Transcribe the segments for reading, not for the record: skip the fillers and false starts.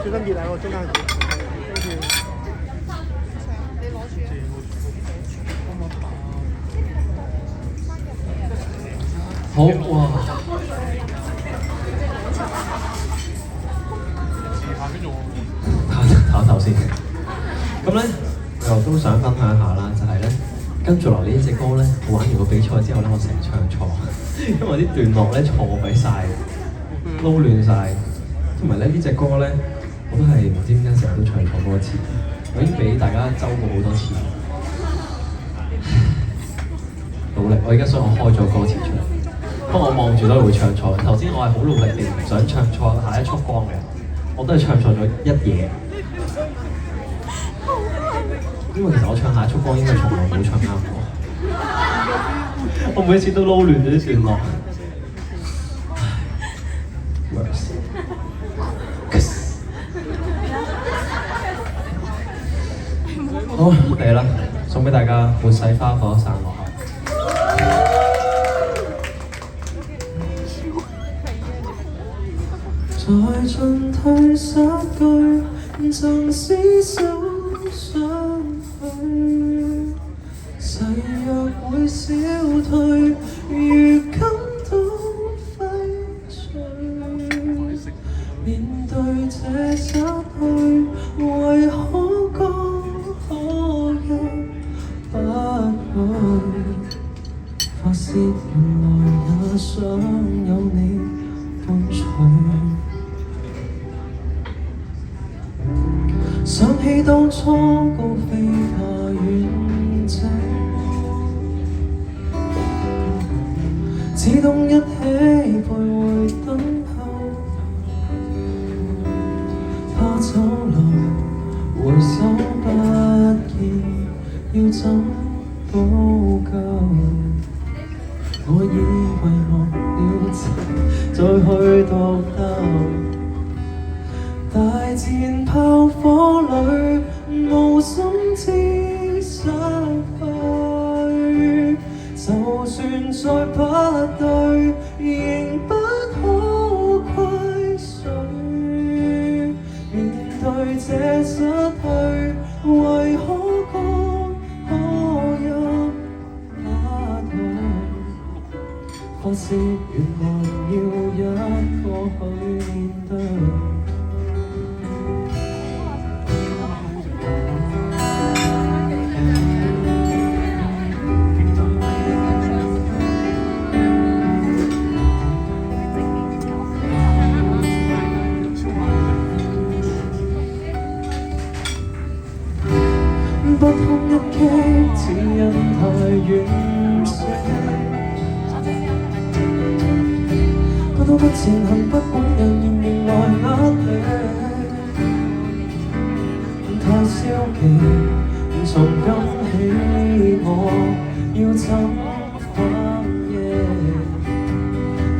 小心啲啊！我中間住。你攞住好哇！唞唞先。咁咧，我又都想分享一下啦，就係咧，跟住落嚟呢隻歌咧，我玩完個比賽之後咧，我成日唱錯，因為啲段落咧錯鬼晒，撈亂晒，同埋咧呢隻歌咧，我都係唔知點解成日都唱錯歌詞，我已經俾大家周過好多次，努力，我而家想我開咗歌詞出嚟。不過我望住都會唱錯。頭先我係好努力地唔想唱錯下一束光嘅，我都係唱錯咗一嘢。因為其實我唱下一束光應該從來冇唱啱過。我每一次都撈亂咗啲段落。好嚟啦，送俾大家《末世花火散落後》。在進退失據，縱廝守相許，誓約會消退，如今都揮除。面對這失去，為何講可一不去？發現原來也想有你伴隨。想起當初高飛爬遠征，只懂一起徘徊等候，怕走路回首不見，要怎補救？我以為忘了情，再去獨鬥。大戰炮火裏，無心知失去。就算再不對，仍不可虧損。面對這失去，為何講可一不去？發現原來要一個去面對。不堪一擊，只因太遠些。不得不前行，不管人言迎來壓力，太消極，從今起我要怎反應？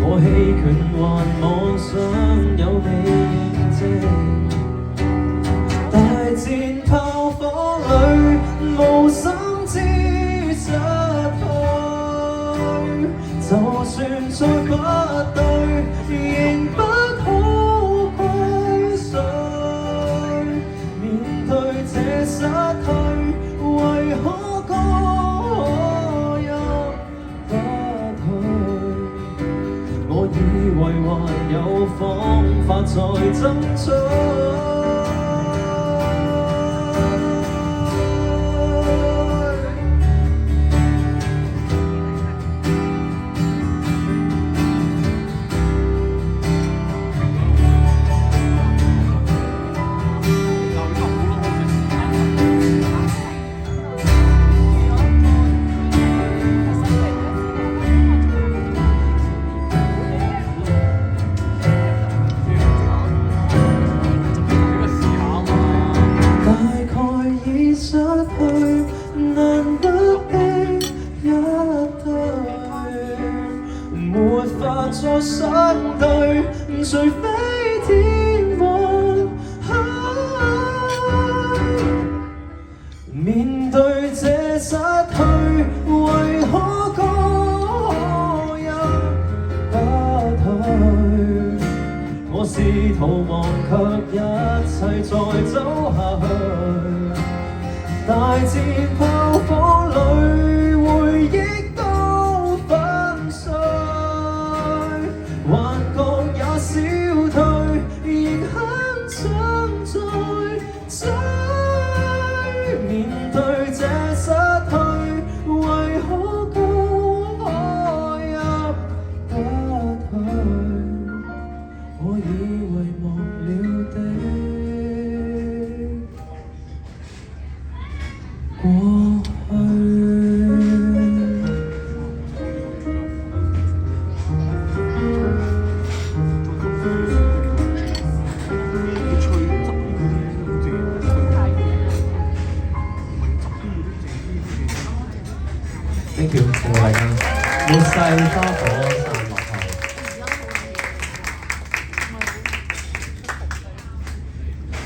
我棄權還妄想有你認證，大戰炮火裏。無心知失去，就算再不對，仍不可歸屬。面對這失去，為何可一不去？我以為還有方法再爭取。難得的一對，沒法再相對，除非天和海。面對這失去，為何講一不退？我是試圖忘卻一切再走下去，大戰炮火裏回憶都粉碎，幻覺也消退，仍很想再追，面對這失去，為何公開入不去？我以為忘了的過去。Thank you， 謝謝大家，冇細花火。